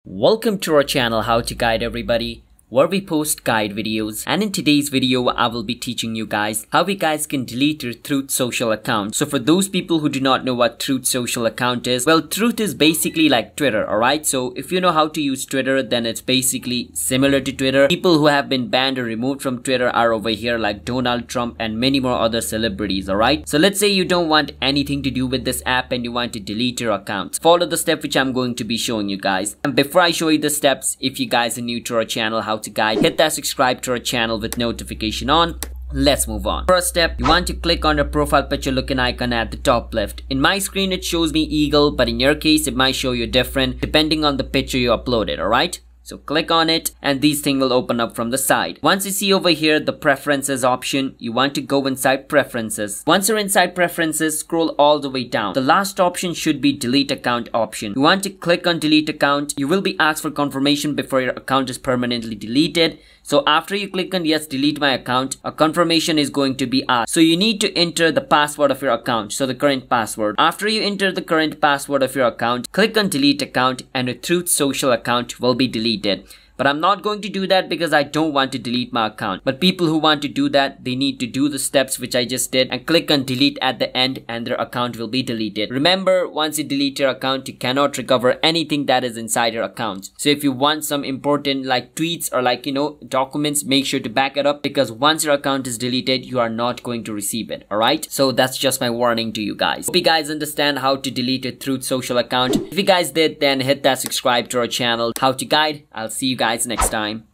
Welcome to our channel How to Guide Everybody, where we post guide videos, and in today's video I will be teaching you guys how you guys can delete your Truth social account. So for those people who do not know what Truth social account is, well, Truth is basically like Twitter, alright? So if you know how to use Twitter, then it's basically similar to Twitter. People who have been banned or removed from Twitter are over here, like Donald Trump and many more other celebrities, alright? So let's say you don't want anything to do with this app and you want to delete your account. Follow the step which I'm going to be showing you guys. And before I show you the steps, if you guys are new to our channel How to Guide, hit that subscribe to our channel with notification on. Let's move on. First step, you want to click on the profile picture looking icon at the top left. In my screen it shows me eagle, but in your case it might show you different depending on the picture you uploaded, alright? So click on it and these things will open up from the side. Once you see over here the preferences option, you want to go inside preferences. Once you're inside preferences, scroll all the way down. The last option should be delete account option. You want to click on delete account. You will be asked for confirmation before your account is permanently deleted. So after you click on yes, delete my account, a confirmation is going to be asked. So you need to enter the password of your account, so the current password. After you enter the current password of your account, click on delete account and your Truth social account will be deleted. But I'm not going to do that because I don't want to delete my account. But people who want to do that, they need to do the steps which I just did and click on delete at the end and their account will be deleted. Remember, once you delete your account, you cannot recover anything that is inside your account. So if you want some important like tweets or like, documents, make sure to back it up because once your account is deleted, you are not going to receive it. Alright? So that's just my warning to you guys. Hope you guys understand how to delete your Truth social account. If you guys did, then hit that subscribe to our channel How to Guide. I'll see you guys next time.